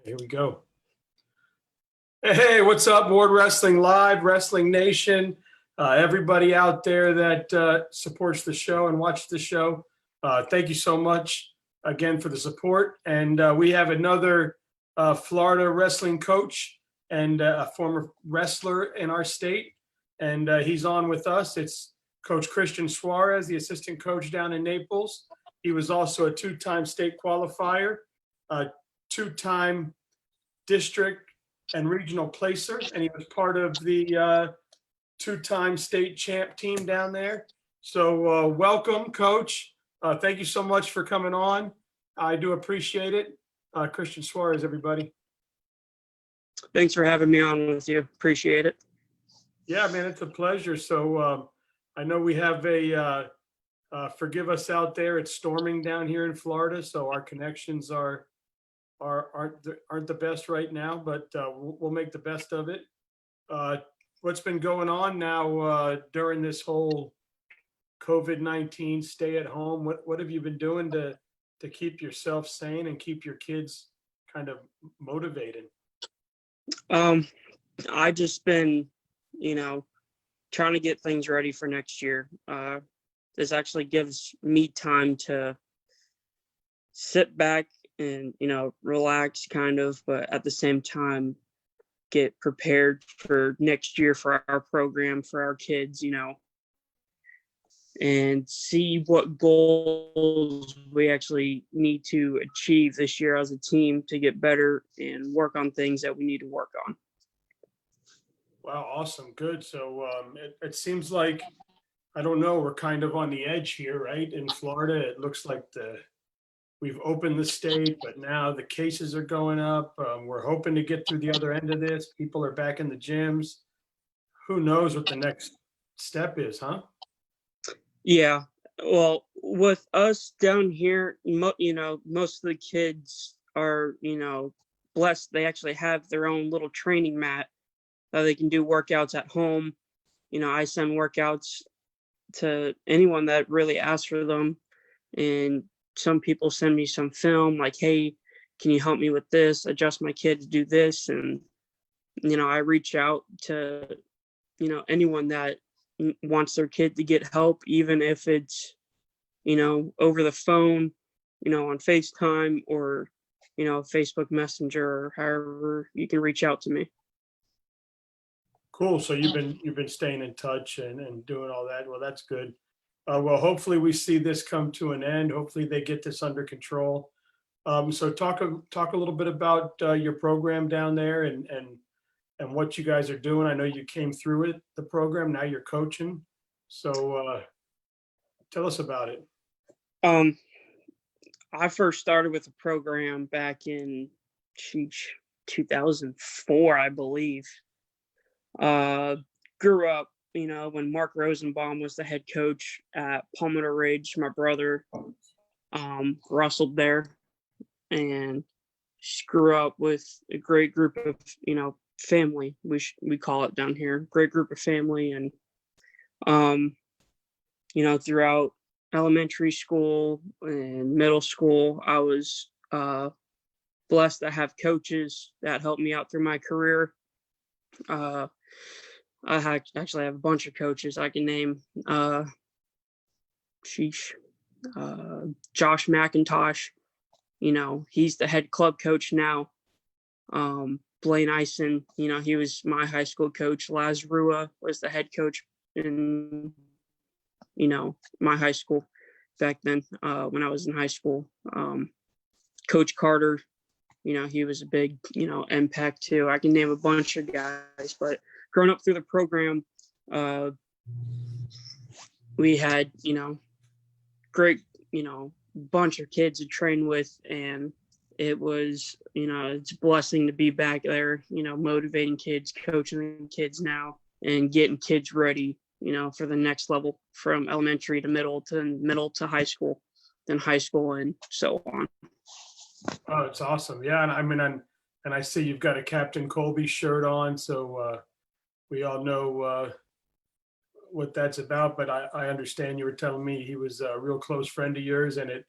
Here we go. Hey, what's up, Ward Wrestling Live, Wrestling Nation, everybody out there that supports the show and watches the show. Thank you so much again for the support. And we have another Florida wrestling coach and a former wrestler in our state. And he's on with us. It's Coach Kristian Suarez, the assistant coach down in Naples. He was also a two-time state qualifier, two-time district and regional placer, and he was part of the two-time state champ team down there. So welcome, Coach. Thank you so much for coming on. I do appreciate it. Kristian Suarez, everybody. Thanks for having me on with you. Appreciate it. Yeah, man, it's a pleasure. So I know we have a, forgive us out there, it's storming down here in Florida, so our connections aren't the best right now, but we'll make the best of it. What's been going on now during this whole COVID-19 stay at home? What have you been doing to keep yourself sane and keep your kids kind of motivated? I just been, trying to get things ready for next year. This actually gives me time to sit back and, relax kind of, but at the same time, get prepared for next year for our program, for our kids, and see what goals we actually need to achieve this year as a team to get better and work on things that we need to work on. Wow, awesome. Good. So it seems like, I don't know, we're kind of on the edge here, right? In Florida, it looks like we've opened the state, but now the cases are going up. We're hoping to get through the other end of this. People are back in the gyms. Who knows what the next step is, huh? Yeah. Well, with us down here, most of the kids are, blessed. They actually have their own little training mat that they can do workouts at home. I send workouts to anyone that really asks for them. And some people send me some film like, hey, can you help me with this? Adjust my kid to do this. And, I reach out to, anyone that wants their kid to get help, even if it's, over the phone, on FaceTime or, Facebook Messenger or however you can reach out to me. Cool. So you've been staying in touch and doing all that. Well, that's good. Well, hopefully we see this come to an end. Hopefully they get this under control. So talk a little bit about your program down there and what you guys are doing. I know you came through the program. Now you're coaching. So tell us about it. I first started with the program back in 2004, I believe. Grew up, when Mark Rosenbaum was the head coach at Palmetto Ridge. My brother wrestled there and grew up with a great group of, family, we call it down here, great group of family. And, throughout elementary school and middle school, I was blessed to have coaches that helped me out through my career. I actually have a bunch of coaches I can name. Josh McIntosh, he's the head club coach now. Blaine Eisen, he was my high school coach. Laz Rua was the head coach in, my high school back then when I was in high school. Coach Carter, he was a big, impact too. I can name a bunch of guys, but growing up through the program, we had, great, bunch of kids to train with, and it was, it's a blessing to be back there, motivating kids, coaching kids now, and getting kids ready, for the next level from elementary to middle to high school, then high school and so on. Oh, it's awesome. Yeah. And I mean, and I see you've got a Captain Colby shirt on. So we all know what that's about, but I understand you were telling me he was a real close friend of yours, and it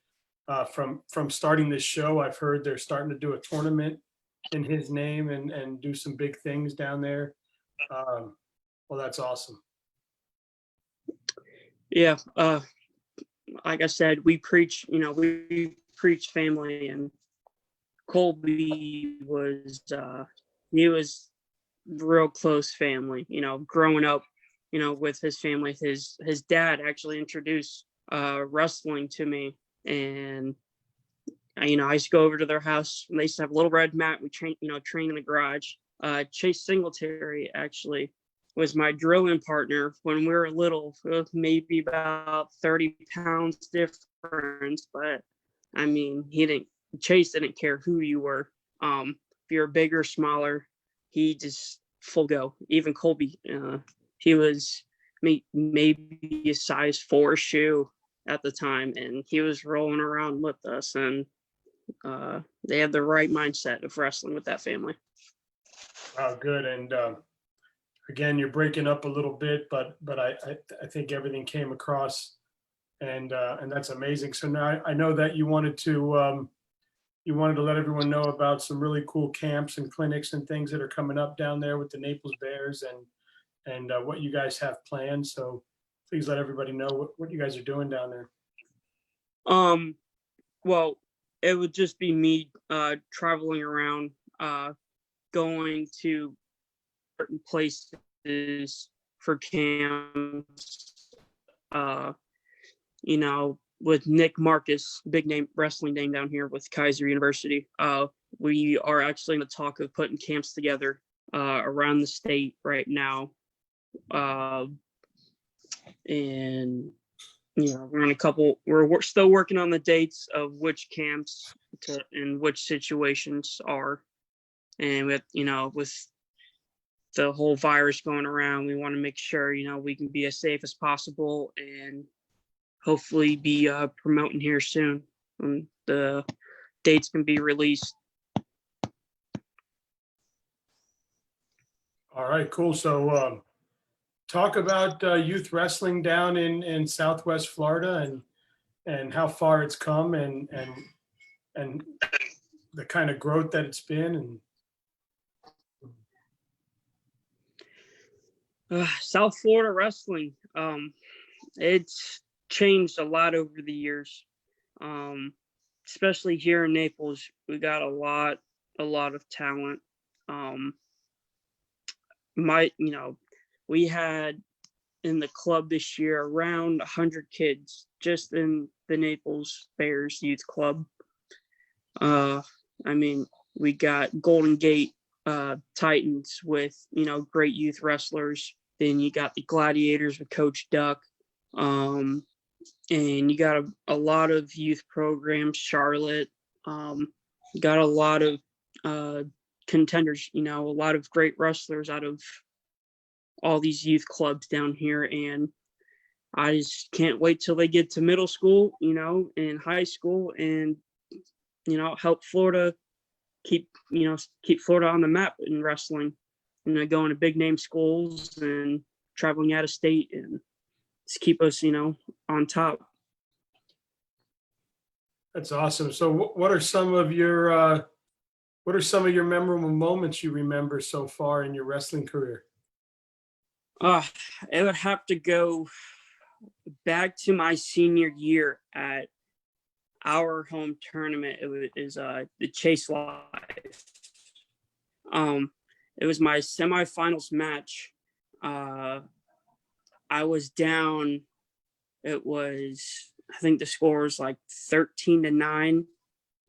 from starting this show, I've heard they're starting to do a tournament in his name and do some big things down there. Well, that's awesome. Yeah. Like I said, we preach family, and Colby he was real close family, growing up, with his family. His dad actually introduced wrestling to me, and I used to go over to their house, and they used to have a little red mat. We train in the garage. Chase Singletary actually was my drilling partner when we were little, maybe about 30 pounds difference. But I mean, Chase didn't care who you were. If you're bigger, smaller, he just full go. Even Colby, he was maybe a size 4 shoe at the time, and he was rolling around with us, and they had the right mindset of wrestling with that family. Oh, good. And again, you're breaking up a little bit, but I think everything came across, and that's amazing. So now I know that you wanted to let everyone know about some really cool camps and clinics and things that are coming up down there with the Naples Bears, and what you guys have planned. So please let everybody know what you guys are doing down there. Well, it would just be me traveling around, going to certain places for camps, with Nick Marcus, big name wrestling name down here with Kaiser University. We are actually in the talk of putting camps together around the state right now. And we're still working on the dates of which camps and which situations are. And with the whole virus going around, we want to make sure, we can be as safe as possible, and hopefully be promoting here soon when the dates can be released. All right, cool. So talk about youth wrestling down in Southwest Florida, and how far it's come, and the kind of growth that it's been. And South Florida wrestling, it's changed a lot over the years, especially here in Naples. We got a lot of talent. We had in the club this year around 100 kids just in the Naples Bears Youth Club. We got Golden Gate Titans with great youth wrestlers. Then you got the Gladiators with Coach Duck, and you got a lot of youth programs. Charlotte, got a lot of contenders. A lot of great wrestlers out of all these youth clubs down here, and I just can't wait till they get to middle school, and high school, and help Florida keep Florida on the map in wrestling, going to big name schools and traveling out of state, and just keep us, on top. that's awesome. So what are some of your memorable moments you remember so far in your wrestling career? It would have to go back to my senior year at our home tournament. It is the Chase Live. It was my semifinals match. I was down. It was, I think the score was like 13-9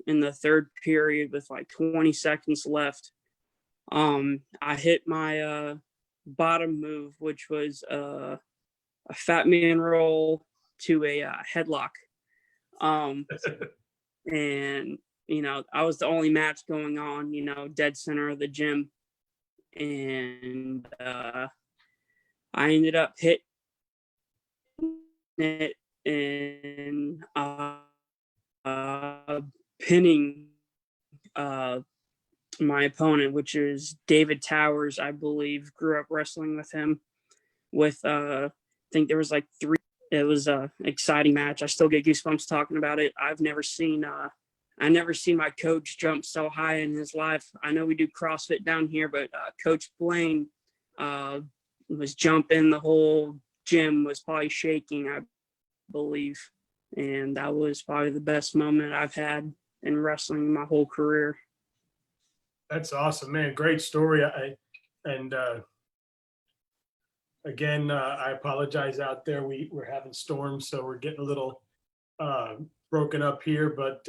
in the third period with like 20 seconds left. I hit my bottom move, which was a fat man roll to a headlock. And I was the only match going on, dead center of the gym, and I ended up hitting it and pinning my opponent, which is David Towers. I believe grew up wrestling with him. I think there was like 3. It was a exciting match. I still get goosebumps talking about it. I've never seen I never seen my coach jump so high in his life. I know we do CrossFit down here, but Coach Blaine was jumping. The whole gym was probably shaking, I believe. And that was probably the best moment I've had in wrestling my whole career. That's awesome, man. Great story. Again, I apologize out there. We're having storms, so we're getting a little broken up here. But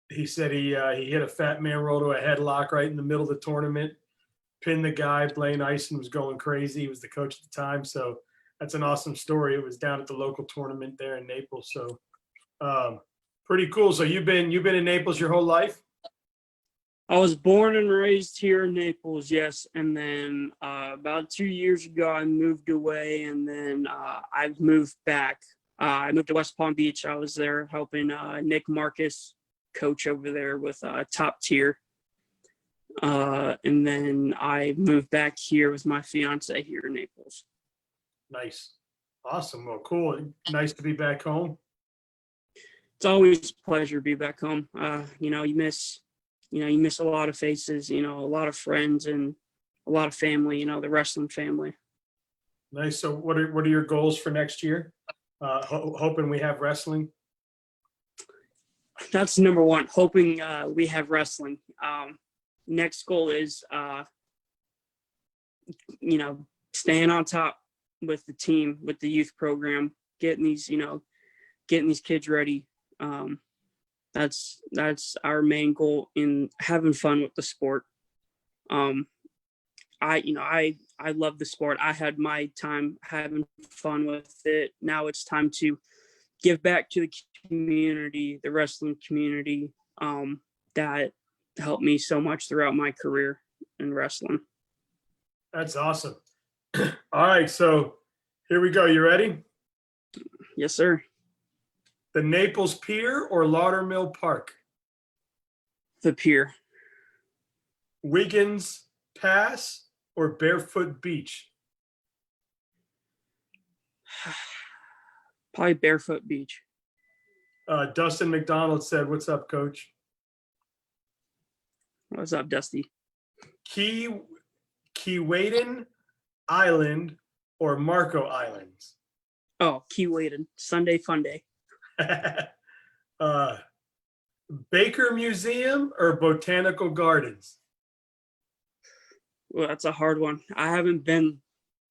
he said he hit a fat man roll to a headlock right in the middle of the tournament, pinned the guy. Blaine Eisen was going crazy. He was the coach at the time, so that's an awesome story. It was down at the local tournament there in Naples, so pretty cool. So you've been in Naples your whole life? I was born and raised here in Naples, yes. And then about 2 years ago, I moved away, and then I've moved back. I moved to West Palm Beach. I was there helping Nick Marcus coach over there with Top Tier. And then I moved back here with my fiance here in Naples. Nice. Awesome. Well, cool. Nice to be back home. It's always a pleasure to be back home. You miss a lot of faces, a lot of friends and a lot of family, the wrestling family. Nice. So what are your goals for next year? Hoping we have wrestling. That's number one, hoping we have wrestling. Next goal is, staying on top with the team, with the youth program, getting these kids ready. That's our main goal in having fun with the sport. I love the sport. I had my time having fun with it. Now it's time to give back to the community, the wrestling community, that helped me so much throughout my career in wrestling. That's awesome. All right, so here we go. You ready? Yes, sir. The Naples Pier or Laudermill Park? The Pier. Wiggins Pass or Barefoot Beach? Probably Barefoot Beach. Dustin McDonald said, "What's up, Coach?" What's up, Dusty? Keewaydin Island or Marco Islands? Oh, Keewaydin. Sunday Fun Day. Baker Museum or Botanical Gardens? Well, that's a hard one. I haven't been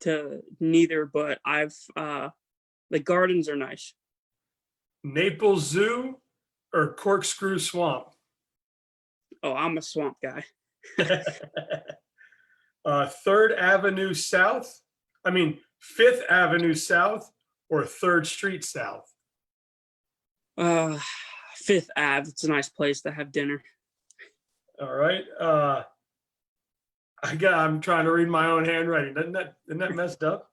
to neither, but the gardens are nice. Naples Zoo or Corkscrew Swamp? Oh, I'm a swamp guy. 3rd Avenue South? 5th Avenue South or 3rd Street South? 5th Ave. It's a nice place to have dinner. All right. I'm trying to read my own handwriting. Isn't that messed up?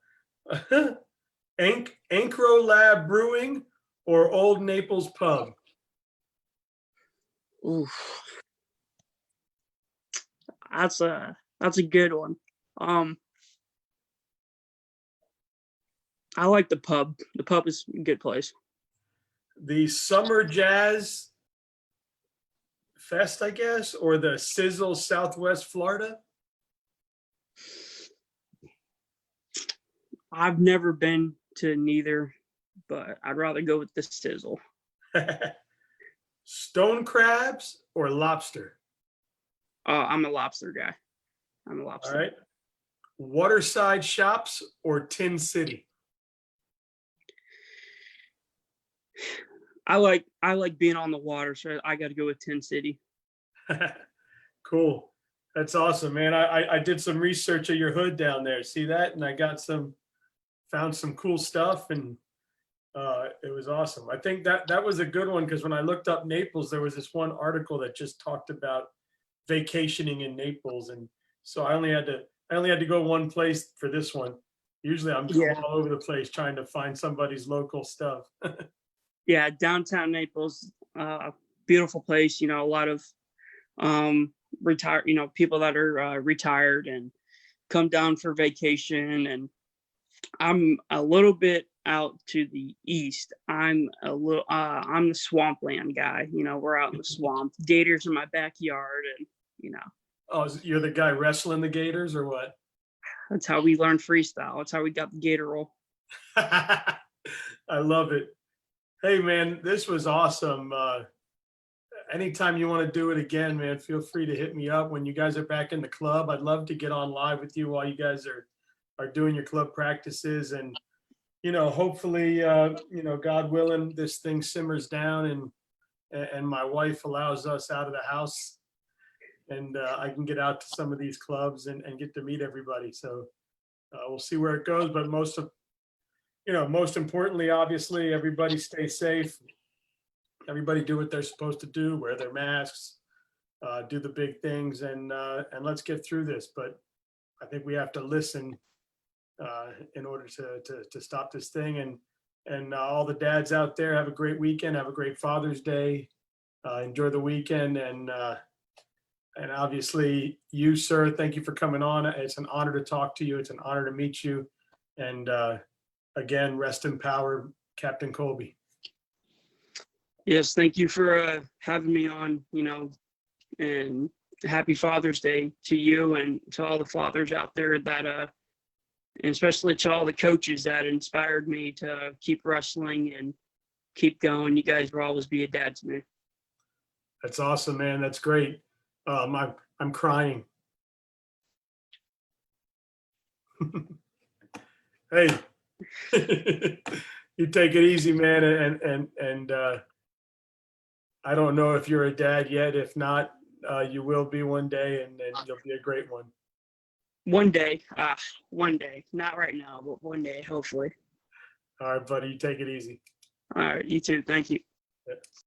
Ancro Lab Brewing or Old Naples Pub? Ooh. That's a good one. I like the pub. The pub is a good place. The Summer Jazz Fest, I guess, or the Sizzle Southwest Florida? I've never been to neither, but I'd rather go with the Sizzle. Stone crabs or lobster? I'm a lobster guy. I'm a lobster. All right. Waterside Shops or Tin City? I like being on the water, so I got to go with Tin City. Cool. That's awesome, man. I did some research of your hood down there. See that? And I found some cool stuff, and it was awesome. I think that was a good one because when I looked up Naples, there was this one article that just talked about vacationing in Naples, and so I only had to go one place for this one. Usually I'm all over the place trying to find somebody's local stuff. Yeah, downtown Naples, beautiful place. A lot of retired, people that are retired and come down for vacation. And I'm a little bit out to the east. I'm I'm the swampland guy. We're out in the swamp. Gators in my backyard, and Oh, you're the guy wrestling the Gators or what? that's how we learned freestyle. That's how we got the Gator roll. I love it. Hey, man, this was awesome. Anytime you want to do it again, man, feel free to hit me up when you guys are back in the club. I'd love to get on live with you while you guys are doing your club practices. And, hopefully, God willing, this thing simmers down and my wife allows us out of the house and I can get out to some of these clubs and get to meet everybody. So we'll see where it goes. But most importantly, obviously, everybody stay safe. Everybody do what they're supposed to do, wear their masks, do the big things, and let's get through this. But I think we have to listen in order to stop this thing. And all the dads out there, have a great weekend. Have a great Father's Day. Enjoy the weekend. And obviously you, sir, thank you for coming on. It's an honor to talk to you. It's an honor to meet you. And again, rest in power, Captain Colby. Yes, thank you for having me on, and happy Father's Day to you and to all the fathers out there that, and especially to all the coaches that inspired me to keep wrestling and keep going. You guys will always be a dad to me. That's awesome, man. That's great. I'm crying. Hey, you take it easy, man. And I don't know if you're a dad yet. If not, you will be one day, and you'll be a great one. One day, not right now, but one day, hopefully. All right, buddy, you take it easy. All right, you too. Thank you. Yeah.